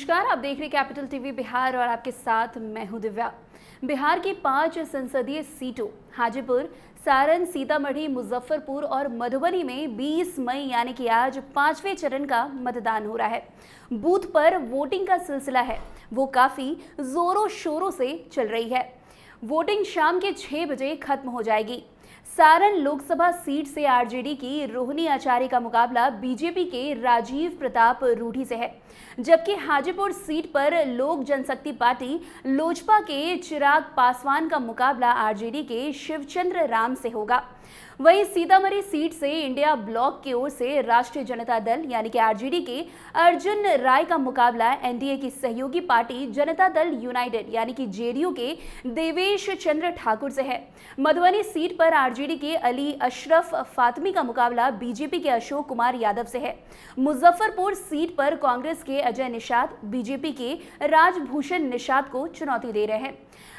नमस्कार, आप देख रहे कैपिटल टीवी बिहार और आपके साथ मैं हूं दिव्या। बिहार की 5 संसदीय सीटों हाजीपुर, सारण, सीतामढ़ी, मुजफ्फरपुर और मधुबनी में 20 मई यानी कि आज 5वें चरण का मतदान हो रहा है। बूथ पर वोटिंग का सिलसिला है वो काफी जोरों शोरों से चल रही है। वोटिंग शाम के 6 बजे खत्म हो जाएगी। सारण लोकसभा सीट से आरजेडी की रोहिणी आचार्य का मुकाबला बीजेपी के राजीव प्रताप रूढ़ी से है, जबकि हाजीपुर सीट पर लोक जनशक्ति पार्टी लोजपा के चिराग पासवान का मुकाबला आरजेडी के शिवचंद्र राम से होगा। वहीं सीतामढ़ी सीट से इंडिया ब्लॉक की ओर से राष्ट्रीय जनता दल यानी कि आरजेडी के अर्जुन राय का मुकाबला एनडीए की सहयोगी पार्टी जनता दल यूनाइटेड यानी कि जेडीयू के देवेश चंद्र ठाकुर से है। मधुबनी सीट पर आरजेडी के अली अशरफ फातमी का मुकाबला बीजेपी के अशोक कुमार यादव से है। मुजफ्फरपुर सीट पर कांग्रेस के अजय निषाद बीजेपी के राजभूषण निषाद को चुनौती दे रहे हैं।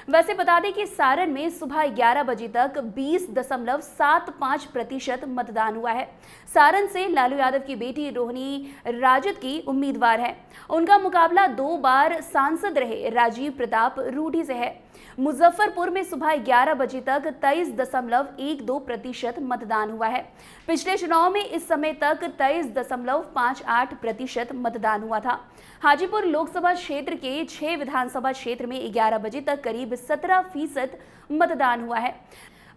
वैसे बता दें कि सारण में सुबह 11 बजे तक 20.75% मतदान हुआ है। सारण से लालू यादव की बेटी रोहिणी राजद की उम्मीदवार है। उनका मुकाबला 2 बार सांसद रहे राजीव प्रताप रूढ़ी से है। मुजफ्फरपुर में सुबह 11 बजे तक 23.12% मतदान हुआ है। पिछले चुनाव में इस समय तक 23.58% मतदान हुआ था। हाजीपुर लोकसभा क्षेत्र के 6 विधानसभा क्षेत्र में 11 बजे तक करीब 17% मतदान हुआ है।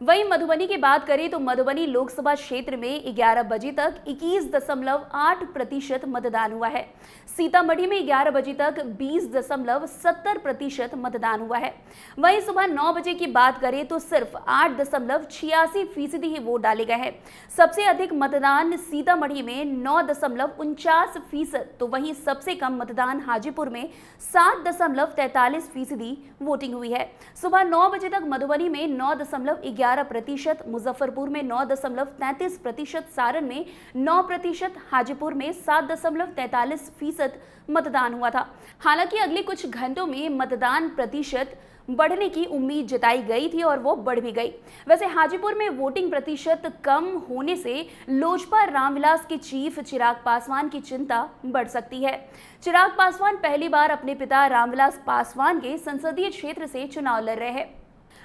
वहीं मधुबनी की बात करें तो मधुबनी लोकसभा क्षेत्र में 11 बजे तक 21.8% मतदान हुआ है। सीतामढ़ी में 11 बजे तक 20.70% मतदान हुआ है। वहीं सुबह 9 बजे की बात करें तो सिर्फ 8.86% ही वोट डाले गए हैं। सबसे अधिक मतदान सीतामढ़ी में 9.49%, तो वहीं सबसे कम मतदान हाजीपुर में 7.43% वोटिंग हुई है। सुबह 9 बजे तक मधुबनी में 9.11%, मुजफ्फरपुर में 9.33%, सारण में 9%, हाजीपुर में 7.43% मतदान हुआ था। हालांकि अगले कुछ घंटों में मतदान प्रतिशत बढ़ने की उम्मीद जताई गई थी और वो बढ़ भी गई। वैसे हाजीपुर में वोटिंग प्रतिशत कम होने से लोजपा रामविलास के चीफ चिराग पासवान की चिंता बढ़ सकती है। चिराग पासवान पहली बार अपने पिता रामविलास पासवान के संसदीय क्षेत्र से चुनाव लड़ रहे हैं।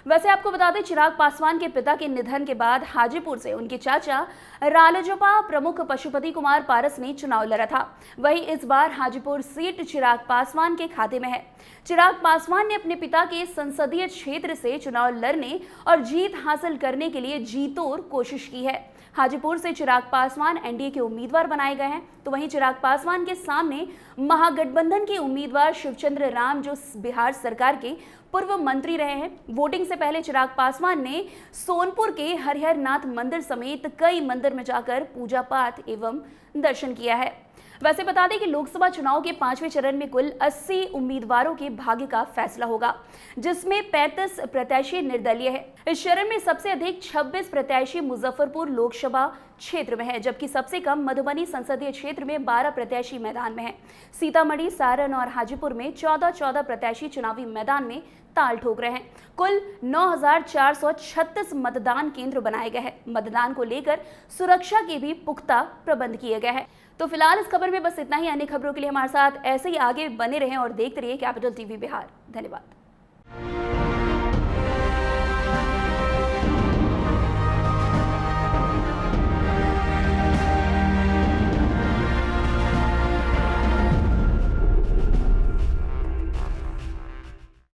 वैसे आपको बता दें, चिराग पासवान के पिता के निधन के बाद हाजीपुर से उनके चाचा रालोजपा प्रमुख पशुपति कुमार पारस ने चुनाव लड़ा था। वहीं इस बार हाजीपुर सीट चिराग पासवान के खाते में है। चिराग पासवान ने अपने पिता के संसदीय क्षेत्र से चुनाव लड़ने और जीत हासिल करने के लिए जी तोड़ कोशिश की है। हाजीपुर से चिराग पासवान एनडीए के उम्मीदवार बनाए गए हैं, तो वहीं चिराग पासवान के सामने महागठबंधन के उम्मीदवार शिवचंद्र राम, जो बिहार सरकार के पूर्व मंत्री रहे हैं। वोटिंग से पहले चिराग पासवान ने सोनपुर के हरिहर नाथ मंदिर समेत कई मंदिर में जाकर पूजा पाठ एवं दर्शन किया है। वैसे बता दें कि लोकसभा चुनाव के 5वें चरण में कुल 80 उम्मीदवारों के भाग्य का फैसला होगा, जिसमें 35 प्रत्याशी निर्दलीय है। इस चरण में सबसे अधिक 26 प्रत्याशी मुजफ्फरपुर लोकसभा क्षेत्र में है, जबकि सबसे कम मधुबनी संसदीय क्षेत्र में 12 प्रत्याशी मैदान में है। सीतामढ़ी, सारण और हाजीपुर में 14 प्रत्याशी चुनावी मैदान में ताल ठोक रहे हैं। कुल 9,436 मतदान केंद्र बनाए गए हैं। मतदान को लेकर सुरक्षा के भी पुख्ता प्रबंध किए गए हैं। तो फिलहाल इस खबर में बस इतना ही। अन्य खबरों के लिए हमारे साथ ऐसे ही आगे बने रहें और देखते रहिए कैपिटल टीवी बिहार। धन्यवाद।